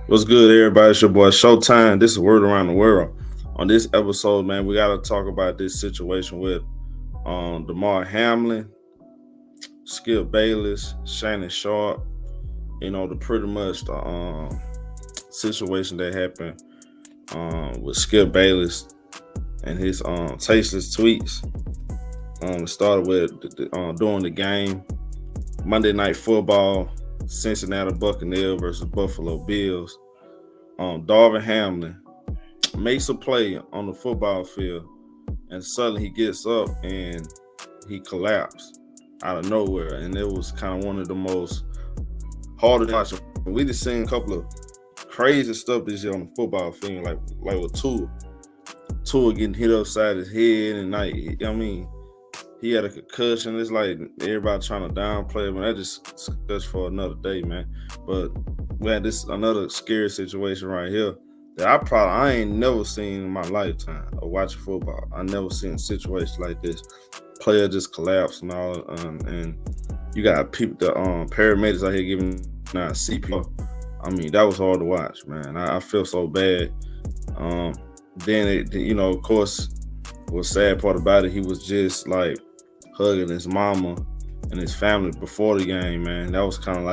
What's good, everybody? It's your boy Showtime. This is Word Around the World. On this episode, man, we got to talk about this situation with Damar Hamlin, Skip Bayless, Shannon Sharpe. The pretty much the situation that happened with Skip Bayless and his tasteless tweets. It started with during the game, Monday Night Football, Cincinnati Buccaneers versus Buffalo Bills. Damar Hamlin makes a play on the football field, and suddenly he gets up and he collapsed out of nowhere. And it was kind of one of the most hardest to watch. We just seen a couple of crazy stuff this year on the football field, like with Tua getting hit upside his head, and he had a concussion. It's like everybody trying to downplay him, and that's for another day, man. But we had another scary situation right here that I ain't never seen in my lifetime of watching football. I never seen a situation like this. Player just collapsed and all, and you got people, the paramedics out here giving CPR. That was hard to watch, man. I feel so bad. Then of course, the sad part about it, he was just like hugging his mama and his family before the game, man. That was kind of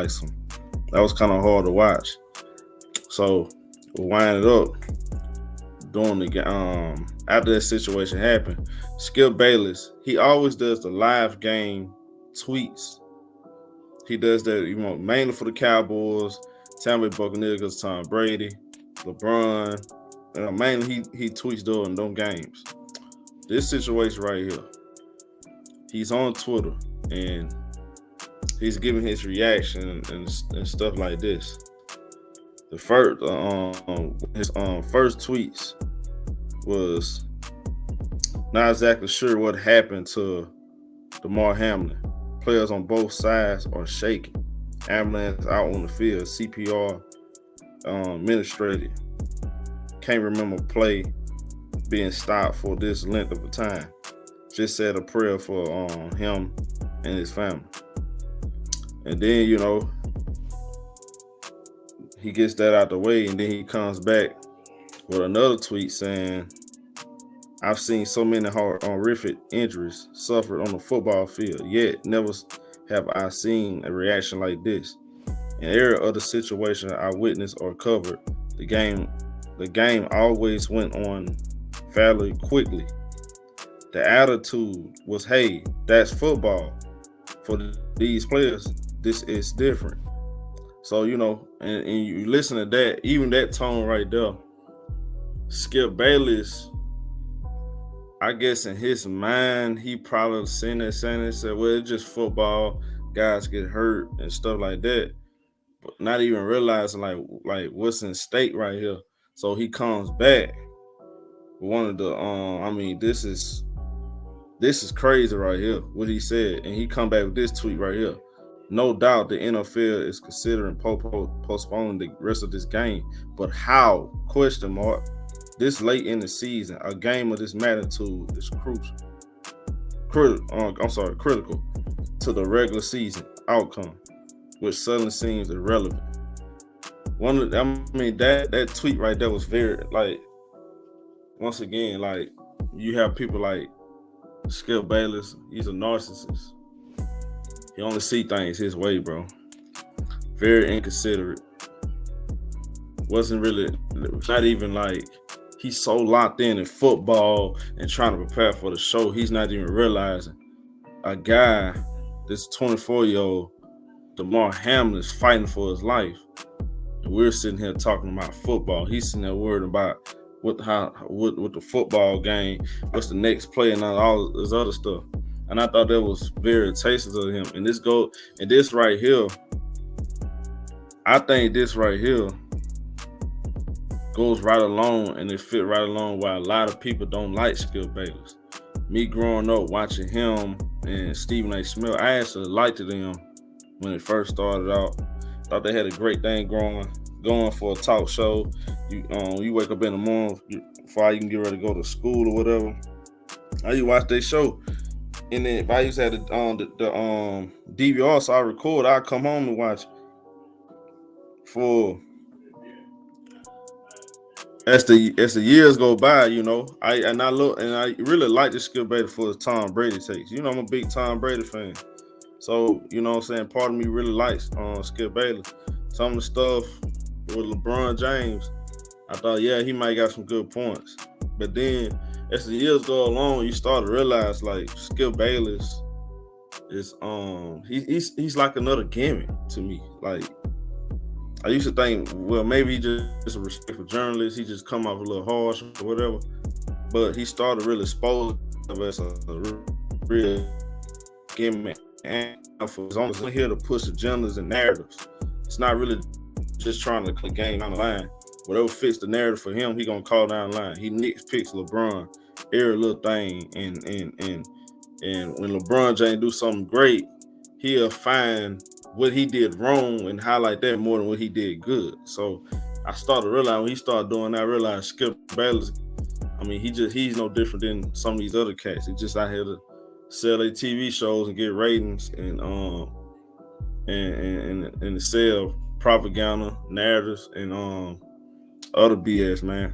hard to watch. So we wind it up during the game. After that situation happened, Skip Bayless, he always does the live game tweets. He does that, mainly for the Cowboys, Tampa Bay Buccaneers, because Tom Brady, LeBron. Mainly he tweets during them games. This situation right here, he's on Twitter and he's giving his reaction and stuff like this. The first his first tweets was not exactly sure what happened to Damar Hamlin. Players on both sides are shaking. Ambulance out on the field, CPR administrated. Can't remember play being stopped for this length of a time. Just said a prayer for him and his family. And then, he gets that out the way, and then he comes back with another tweet saying, I've seen so many horrific injuries suffered on the football field, yet never have I seen a reaction like this. In every other situation I witnessed or covered, the game always went on fairly quickly. The attitude was, hey, that's football. For these players, this is different. So, and you listen to that, even that tone right there, Skip Bayless, I guess in his mind, he probably seen that saying and said, well, it's just football, guys get hurt and stuff like that. But not even realizing like what's in stake right here. So he comes back with one of the this is crazy right here, what he said. And he come back with this tweet right here. No doubt the NFL is considering postponing the rest of this game. But how? Question mark. This late in the season, a game of this magnitude is critical to the regular season outcome, which suddenly seems irrelevant. That tweet right there was very, once again, you have people like Skip Bayless. He's a narcissist. He only see things his way, bro. Very inconsiderate. Not even he's so locked in football and trying to prepare for the show. He's not even realizing a guy, this 24-year-old Damar Hamlin, is fighting for his life. And we're sitting here talking about football. He's sitting there worried about what the football game, what's the next play, and all this other stuff. And I thought that was very tasteless of him. And this right here, I think this right here goes right along, and it fit right along why a lot of people don't like Skip Bayless. Me growing up watching him and Stephen A. Smith, I actually liked them when it first started out. Thought they had a great thing going for a talk show. You wake up in the morning before you can get ready to go to school or whatever. Now you watch their show. And then if I used to have the DVR, so I record, I come home and watch for as the years go by, you know, I really like the Skip Bayless for his Tom Brady takes. You know, I'm a big Tom Brady fan. So, you know what I'm saying, part of me really likes Skip Bayless. Some of the stuff with LeBron James, I thought, yeah, he might got some good points. But then as the years go along, you start to realize like Skip Bayless is he's like another gimmick to me. Like I used to think, well, maybe he just a respectful journalist. He just come off a little harsh or whatever. But he started really exposing us as a real gimmick. And for as long as I'm here to push agendas and narratives, it's not really just trying to click game on the line. Whatever fits the narrative for him, he gonna call down the line. He nitpicks LeBron every little thing, and when LeBron James do something great, he'll find what he did wrong and highlight that more than what he did good. So I started to realize when he started doing that, I realized Skip Bayless, I mean, he's no different than some of these other cats. He just out here to sell their TV shows and get ratings and to sell propaganda, narratives, and other BS, man.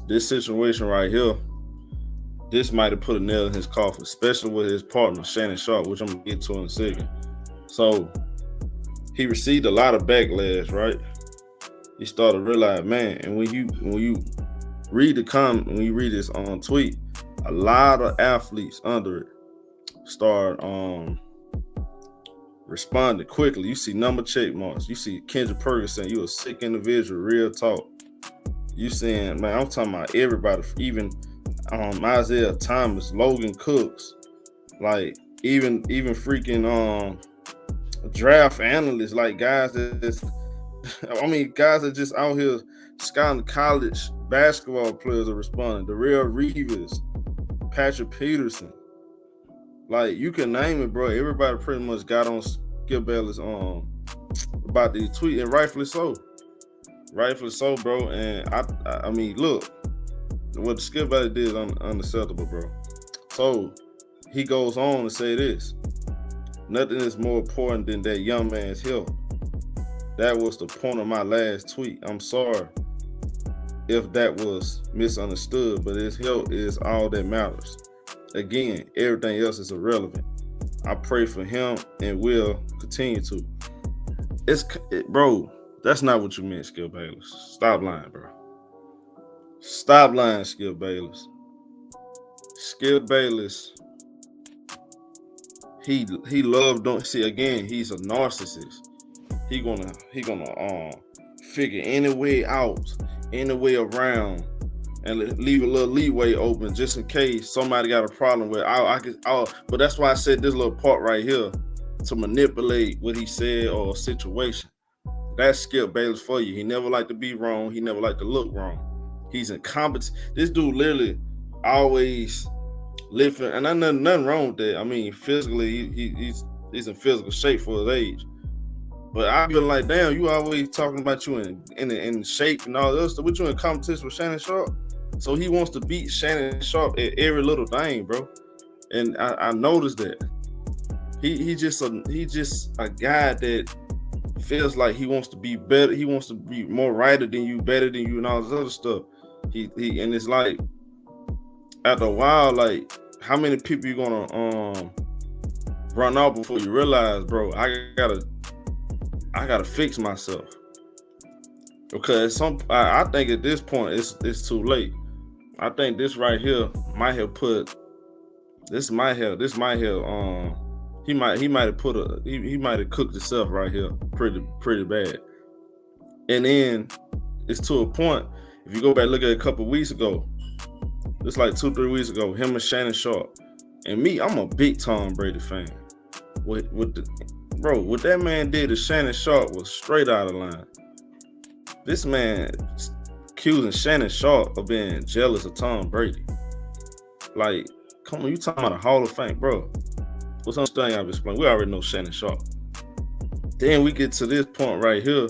This situation right here, this might have put a nail in his coffin, especially with his partner, Shannon Sharpe, which I'm going to get to in a second. So he received a lot of backlash, right? He started to realize, man, and when you read the comment, when you read this tweet, a lot of athletes under it start responding quickly. You see number check marks. You see Kendrick Perkins saying you a sick individual, real talk. You saying, man, I'm talking about everybody, even Isaiah Thomas, Logan Cooks, like even freaking draft analysts, like guys that guys that just out here scouting college basketball players are responding. The real Reeves, Patrick Peterson, like you can name it, bro. Everybody pretty much got on Skip Bayless about the tweet, and rightfully so. Rightfully so, bro. And I mean, look, what Skip Bayless did is unacceptable, bro. So he goes on to say this: nothing is more important than that young man's health. That was the point of my last tweet. I'm sorry if that was misunderstood, but his health is all that matters. Again, everything else is irrelevant. I pray for him and will continue to. Bro, that's not what you meant, Skip Bayless. Stop lying, bro. Stop lying, Skip Bayless. Skip Bayless, he loved, don't see, again, he's a narcissist. He gonna figure any way out, any way around, and leave a little leeway open just in case somebody got a problem with it. But that's why I said this little part right here, to manipulate what he said or a situation. That's Skip Bayless for you. He never liked to be wrong. He never liked to look wrong. He's incompetent. This dude literally always lifting, and nothing wrong with that. I mean, physically, he's in physical shape for his age. But I've been like, damn, you always talking about you in shape and all this stuff. What you in competition with Shannon Sharpe? So he wants to beat Shannon Sharpe at every little thing, bro. And I noticed that. He just a guy that feels like he wants to be better. He wants to be more righter than you, better than you, and all this other stuff. He and it's like after a while, like how many people you gonna run out before you realize, bro, I gotta fix myself. Because I think at this point it's too late. I think this right here might have cooked himself right here pretty bad. And then it's to a point, if you go back look at it a couple weeks ago, it's like 2-3 weeks ago, him and Shannon Sharpe. And me, I'm a big Tom Brady fan. What that man did to Shannon Sharpe was straight out of line. This man accusing Shannon Sharpe of being jealous of Tom Brady. Like, come on, you talking about a Hall of Fame, bro. What's some thing I've explained? We already know Shannon Sharpe. Then we get to this point right here.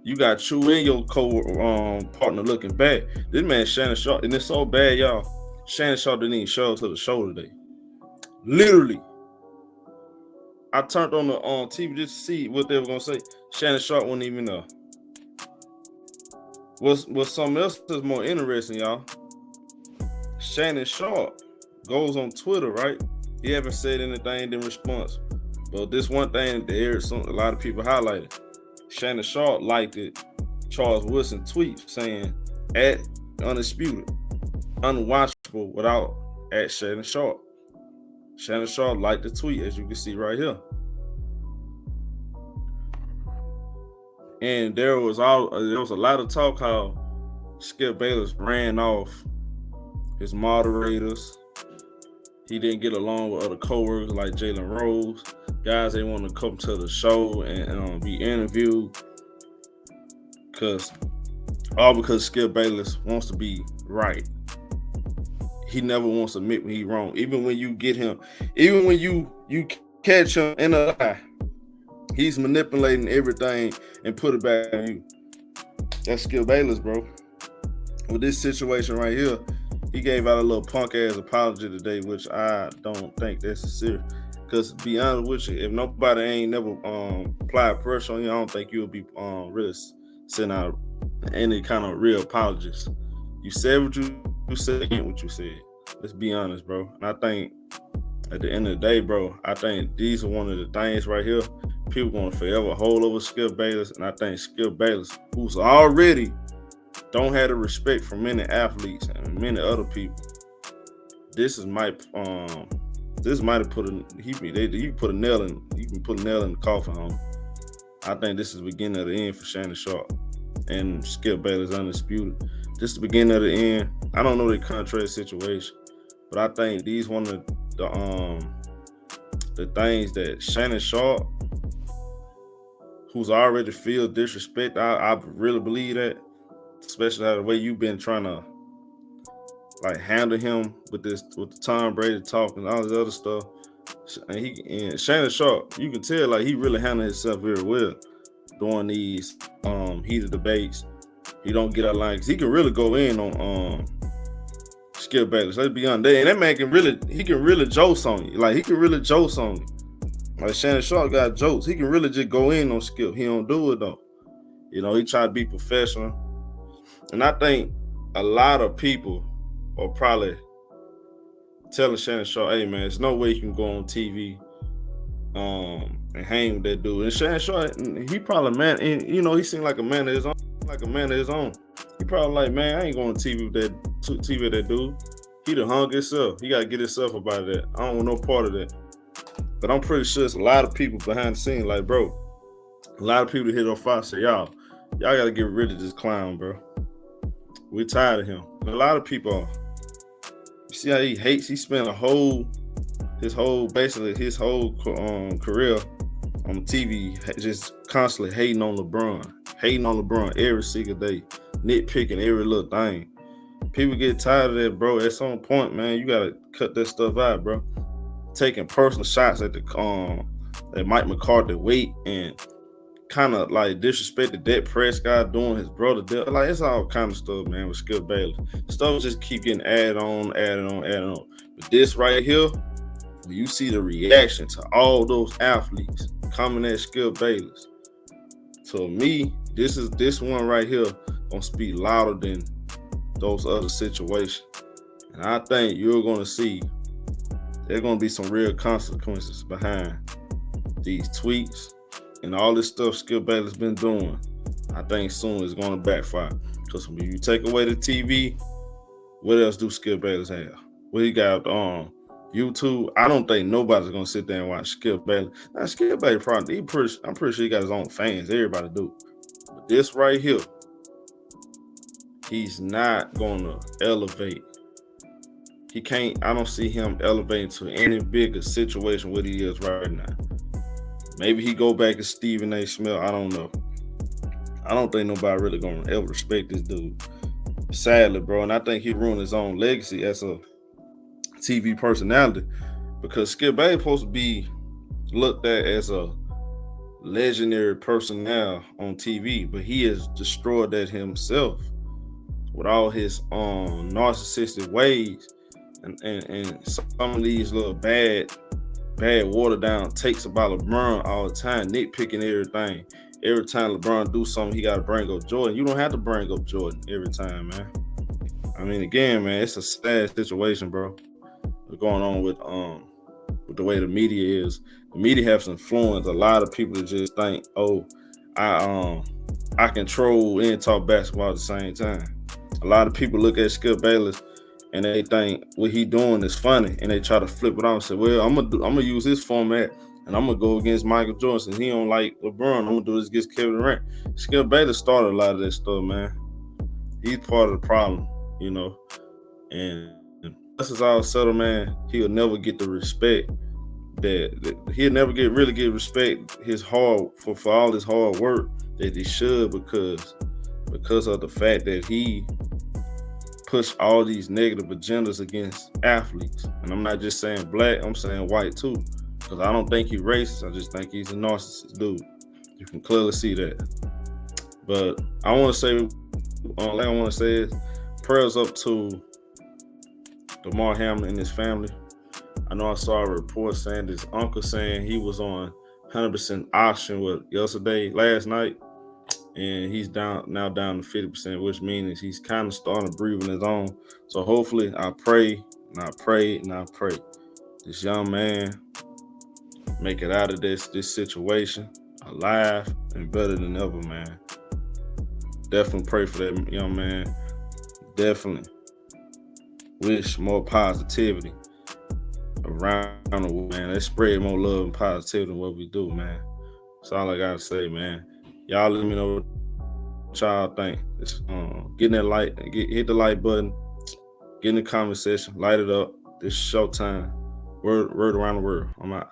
You got you and your partner looking back. This man Shannon Sharpe, and it's so bad, y'all. Shannon Sharpe didn't even show up to the show today. Literally, I turned on the TV just to see what they were gonna say. Shannon Sharpe wasn't even there. What's something else that's more interesting, y'all? Shannon Sharpe goes on Twitter, right? He haven't said anything in response. But this one thing that a lot of people highlighted. Shannon Sharpe liked it. Charles Woodson tweet saying at undisputed, unwatchable without at Shannon Sharpe. Shannon Sharpe liked the tweet, as you can see right here. And there was a lot of talk how Skip Bayless ran off his moderators. He didn't get along with other coworkers like Jalen Rose. Guys, they want to come to the show and be interviewed because Skip Bayless wants to be right. He never wants to admit when he's wrong. Even when you get him, even when you catch him in a lie, he's manipulating everything and put it back on you. That's Skip Bayless, bro. With this situation right here, he gave out a little punk ass apology today, which I don't think that's sincere. Because to be honest with you, if nobody ain't never applied pressure on you, I don't think you'll be really sending out any kind of real apologies. You said what you said, ain't what you said. Let's be honest, bro. And I think at the end of the day, bro, I think these are one of the things right here people gonna forever hold over Skip Bayless. And I think Skip Bayless, who's already don't have the respect for many athletes and many other people, this might have put you can put a nail in the coffin on him. I think this is the beginning of the end for Shannon Sharpe and Skip Bayless undisputed. This is the beginning of the end. I don't know the contract situation, but I think these one of the things that Shannon Sharpe, who's already feel disrespect, I really believe that, especially how the way you've been trying to like handle him with the Tom Brady talk and all this other stuff. And Shannon Sharpe, you can tell like he really handled himself very well during these heated debates. He don't get out of line because he can really go in on Skip Bayless. Let's be honest, and that man can really jokes on you. Like he can really jokes on you. Like Shannon Sharpe got jokes. He can really just go in on Skip. He don't do it though. You know, he try to be professional. And I think a lot of people are probably telling Shannon Sharpe, hey man, there's no way you can go on TV and hang with that dude. And Shannon Sharpe, he probably man, and you know, he seemed like a man of his own. He probably like, man, I ain't going to TV with that dude. He done hung himself. He gotta get himself about that. I don't want no part of that. But I'm pretty sure it's a lot of people behind the scenes, like, bro, a lot of people hit on Fox say, y'all gotta get rid of this clown, bro. We're tired of him. And a lot of people are. You see how he hates? He spent his whole career on TV just constantly hating on LeBron every single day, nitpicking every little thing. People get tired of that, bro. At some point, man, you gotta cut that stuff out, bro. Taking personal shots at Mike McCarthy weight and kind of like disrespected Dak Prescott doing his brother deal. Like it's all kind of stuff, man, with Skip Bayless. Stuff just keep getting added on. But this right here, when you see the reaction to all those athletes coming at Skip Bayless, to me, this one right here gonna speak louder than those other situations. And I think you're gonna see there's gonna be some real consequences behind these tweets and all this stuff Skip Bayless been doing. I think soon it's gonna backfire. Because when you take away the TV, what else do Skip Bayless have? Well, he got YouTube. I don't think nobody's gonna sit there and watch Skip Bayless. Now Skip Bayless probably, I'm pretty sure he got his own fans. Everybody do. But this right here, he's not gonna elevate. He can't. I don't see him elevating to any bigger situation what he is right now. Maybe he go back to Stephen A. Smith. I don't know. I don't think nobody really gonna ever respect this dude. Sadly, bro. And I think he ruined his own legacy as a TV personality because Skip Bayless supposed to be looked at as a legendary personnel on TV, but he has destroyed that himself with all his narcissistic ways and some of these little bad bad water down takes about LeBron all the time, nitpicking everything. Every time LeBron do something, he got to bring up Jordan. You don't have to bring up Jordan every time, man. I mean, again, man, it's a sad situation, bro. What's going on with the way the media is. The media has influenced a lot of people to just think, oh, I control and talk basketball at the same time. A lot of people look at Skip Bayless and they think what he doing is funny, and they try to flip it off and say, well, I'm gonna use this format and I'm gonna go against Michael Jordan. Since he don't like LeBron, I'm gonna do this against Kevin Durant. Skip Bayless started a lot of that stuff, man. He's part of the problem, you know. And this is all settled, man. He'll never get the respect that he'll never really get respect for all his hard work that he should, because of the fact that he push all these negative agendas against athletes. And I'm not just saying black, I'm saying white too. Because I don't think he's racist. I just think he's a narcissist dude. You can clearly see that. But I want to say, like I want to say is, prayers up to Damar Hamlin and his family. I know I saw a report saying his uncle saying he was on 100% oxygen last night. And he's now down to 50%, which means he's kind of starting to breathe on his own. So hopefully, I pray this young man make it out of this situation alive and better than ever, man. Definitely pray for that young man. Definitely wish more positivity around the world, man. Let's spread more love and positivity than what we do, man. That's all I gotta say, man. Y'all let me know what y'all think. It's, getting that like, hit the like button, get in the comment section, light it up. This is showtime. Word around the world. I'm out.